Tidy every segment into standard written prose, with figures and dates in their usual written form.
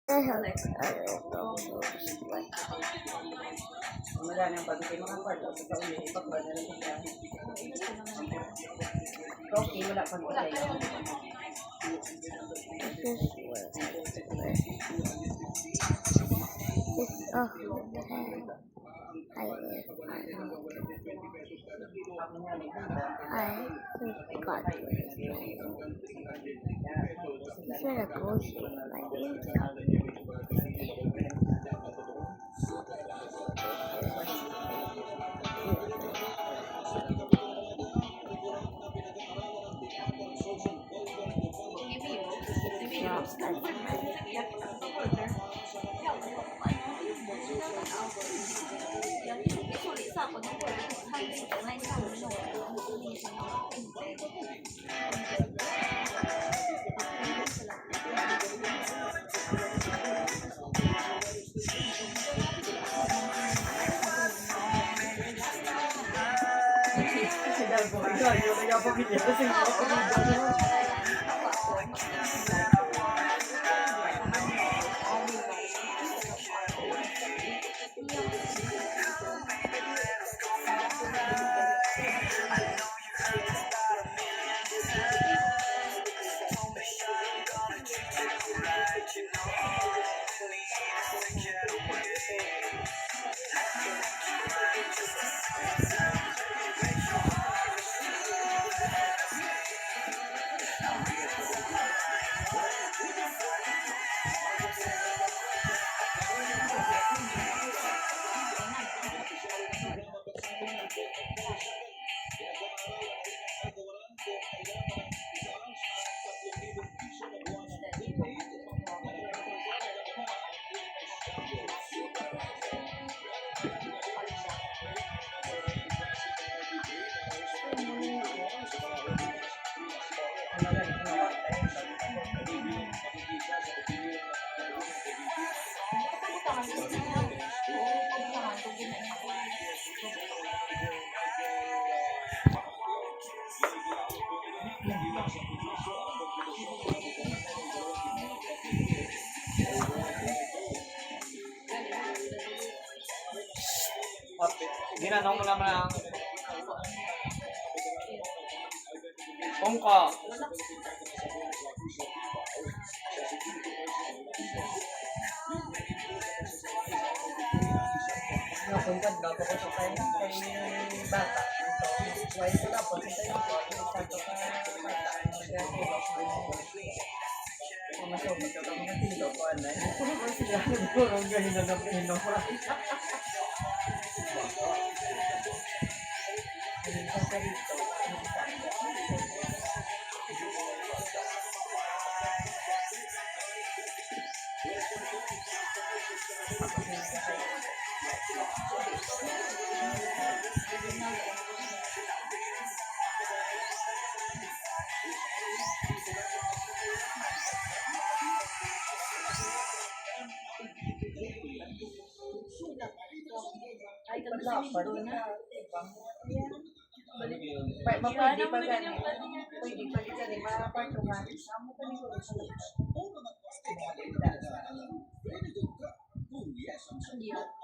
Wala nang pagkakay mga kwento. Sa ulit, ipagba na lang siya. Okay, wala pagkakay. Ginanong mo naman ang Pongka. Napungkad ba ko sa kay bata. Why ko na po sa tayo sa to ka bata. Masuk ka lang ng tilo ko anay. Kung sila nagpurong ganyan na pino. Ay, kasi minto na. Pwede pa gani. Pwede pa gani. Mapatungan. Amo ka ni ko.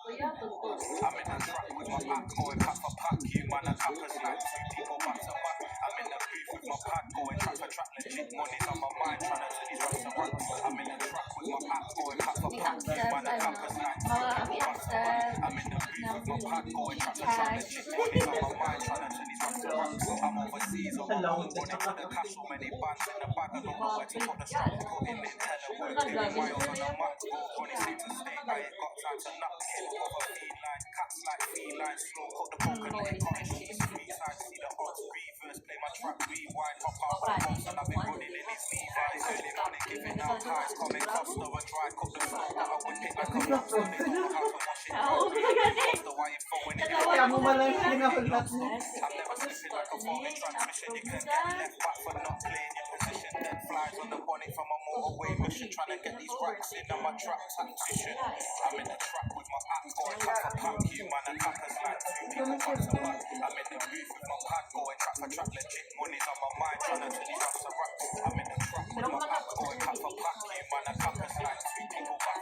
Kuya, tutok. I'm in the truck with my pack, going pack for pack. You man, a cappers like two people back to back. I'm in the booth with my pack, going track for track. Legit money's on my mind, trying to turn these runs to run. I'm in the truck with my pack, going pack for pack. You man, a cappers like two people back to back. I'm in the booth with my pack, going track for track. Legit money's on my mind, trying to turn these runs to run. I'm overseas on my own, running with the cash, so many bands in the bag. I don't know where to put the strap, putting in hella work, doing miles on the mat. Money seem to stay, I ain't got time to knock him over feline, cats like feline, slow cut the coconut in cottage on the street side, see the odds, reverse, play my track, rewind, hop out my house, and I've been running in these Levi's, early money, giving out highs, coming cost of a dry, cut the flow, but I would hit like a rock, so they don't know how to wash it out, after why you're throwing it, Kaya mo malang pinapaglat mo. I'm never slipping like a falling transmission, you can get left back for not playing your position, dead flies on the bonnet from a motorway mission, trying to get these racks in on my track tactician, I'm in the track with my pack, going track for pack, you man, and packers like two people back to back, I'm in the booth with my pack, going track for track, legit money's on my mind, trying to turn these racks to rap, I'm in the track with my pack, going track for pack, you man, and packers like two people back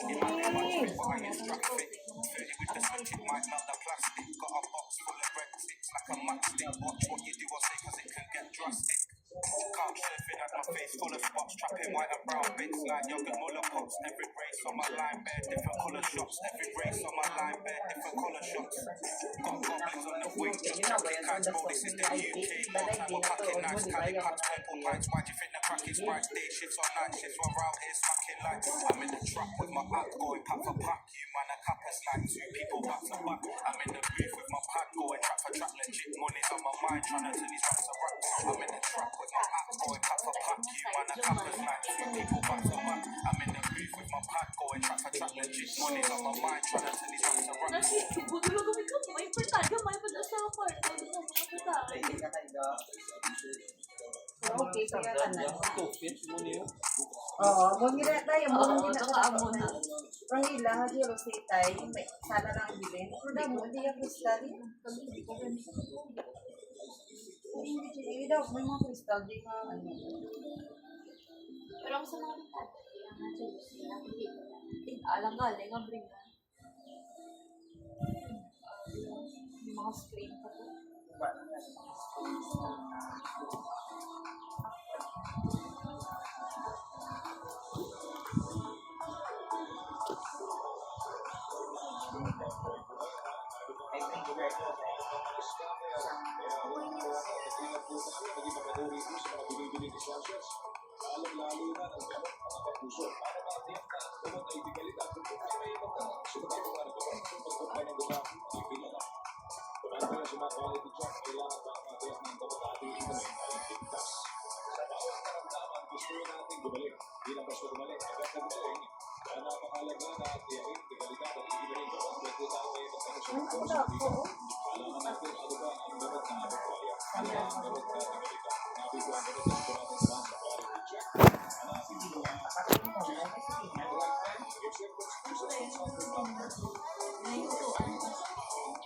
In my head, I drink but I use traffic. 30 with the switch, it might melt the plastic. Got a box full of breadsticks like a matchstick. Watch what you do or say, cause it can get drastic. Couch surfing at my face full of spots. Trapping white and brown bits like yogurt muller pops. Every race on my line bear different colour shots. Every race on my line bear different colour shots. Got goblins on the wing, just tracking cats. Bro, this is the UK. More time we're packing nice cali packs, purple pints. Why do you think the crack is bright? Day shifts or night shifts, we're out here smacking lights. I'm in the trap with my act going pack for pack. You man a cappers like two people back to back. I'm in the booth with my pad going track for track. Legit money's on my mind, trying to turn these racks to rap. I'm in the trap with my act going pack for pack. You man a cappers like two people back to back. I'm in the booth with my pad going track for track. Legit money's on my mind, trying to turn these racks to rap. Nagugulog kami ka, may importante, may pag-asapan. Ano mo, mga bata. Okay, kaya ka na. Oo, huwag nila tayo. Oo, Huwag nila nakaamo na. Ang ila, hadi yung sitay. Sana lang bilhin. Pero mo, hindi yung kristal. Hindi daw, may mga kristal. Di ka, ano. Pero ang sa mga bata, kailangan siya alam nga, nga bring na. May mga screen pa po.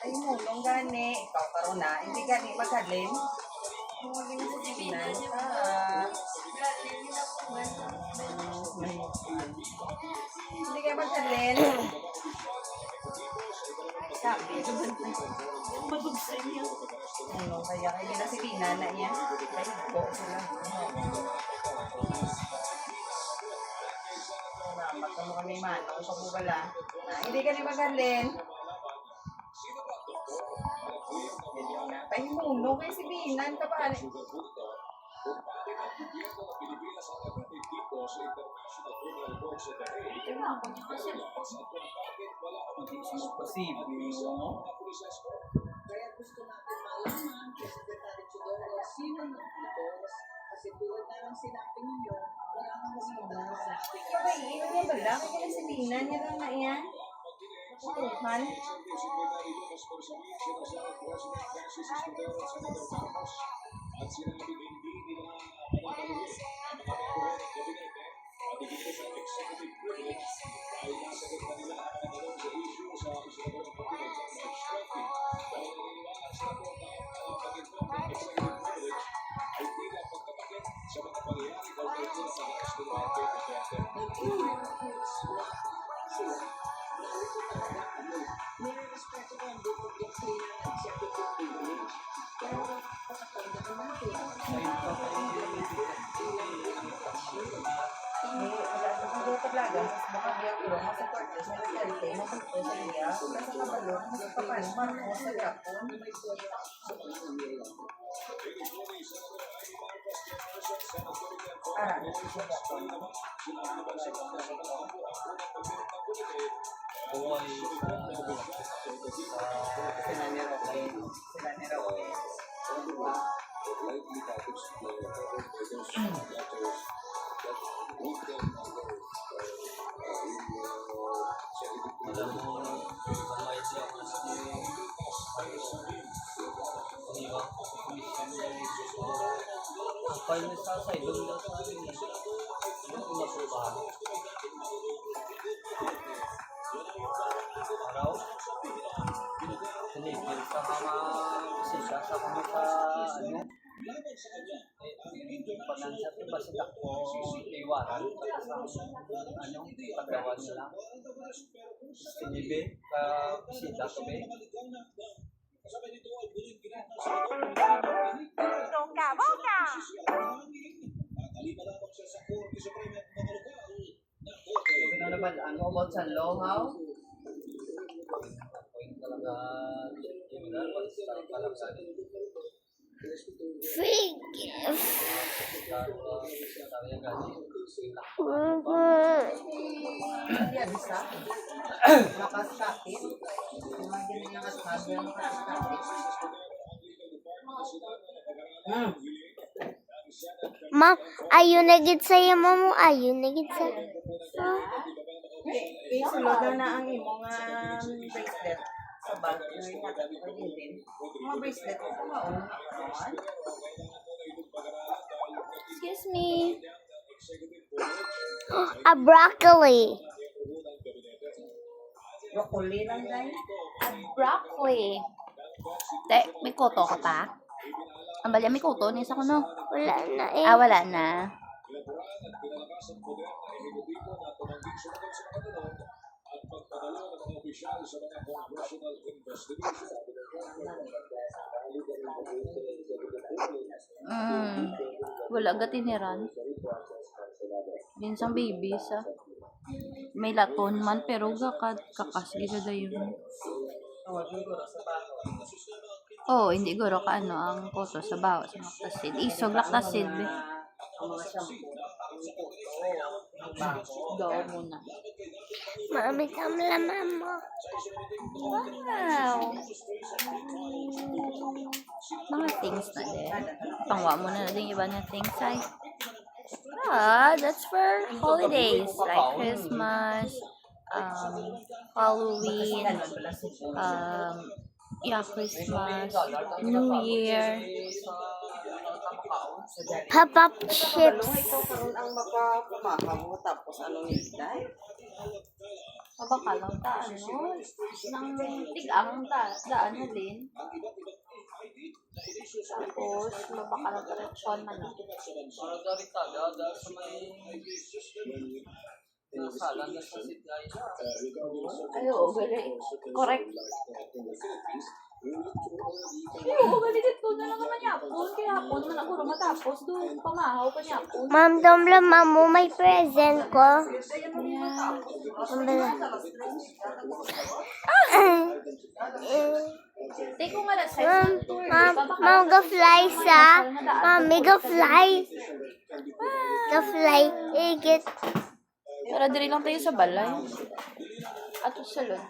Ay mo, nung gani, ikaw karon na, hindi gani maghalin. Kung maging sisinan, hindi kayo maghalin. Sabi, Madugsan niya. ano, kaya kayo nasipinan na niya. Ay, ko sila. Magkamo kami man, ako sa bubala. Hindi ka ni maghalin. Pahimuno kay si Binan ka pa. Posible mo. Kaya gusto natin malaman kay Secretary Chidoro sino nagputos kasi tulad na lang sinabi ninyo, wala nang lumitas. Okay, ino niya ba lang? Kaya si Binan niya lang na yan. Nakutuhan. Nire-respeto ko ang bukod yung sila ng executive privilege. Pero pasakandahan natin, Hindi talaga, baka biyak ko, masaport ko sa reality, masaport ko sa iya, kasi kabalo, masapapan, marmo sa Japon. Buhay Sila ni Roque. alam mo, kamay siya kasi iniwang commission niya dito. Ang file na sa side, doon lang sa akin eh. Yung pinasubahan. Araw? Sinigil sa mga kasi siya sa kami sa ano? Pag-answer ko ba sila ko iwaran anong paggawa nila. Sinibi, sida ko ba? Ano naman, ano about sa Lohaw? Point talaga, similar, basta talaga. Hindi, bisa. Makaskapit. Imagine na nakasabi ang makaskapit. Ma'am, ayun na gid sa'yo, ma'am. Ayun na gid sa'yo. Sulod na ang imong bracelet sa bag. Pwede din. Mga bracelet ko sa maon. Excuse me. A broccoli. Broccoli lang dahil. Broccoli. Te, may koto ka pa? Ang bali, may koto. Nisa ko, no? Wala na eh. Ah, wala na. Wala ga tiniran. Minsang baby sa may laton man pero kakasgi sa dayon. Oh, hindi guro ka ano ang koto sa bawa sa laktasid. Isog laktasid. Gawa muna. Mami, kamla, mama. Wow! Mga things na din. Pangwa mo na din iba na things ay. Ah, that's for holidays like Christmas, Halloween, yeah, Christmas, New Year. Pop-up chips. Ikaw karon ang makakumakaw mo tapos anong higday? Mabaka lang ta, ano? Nang tigang ta, daan na din. Tapos, mabaka lang ta lechon man. Para dari taga, dahil sa may nasalan na sa sitgay na. Ayo, gali. Correct. Ayo, gali dito na lang naman yapon. Kaya hapon man ako matapos. Doon, pamahaw pa yapon. Ma'am, Domla, mamo, may present ko. Yeah. Take ko nga lang size Ma'am, ng tour. ma'am, go fly sa. Mami, go fly. Go fly. Igit. Para diri lang tayo sa balay. At sa salon.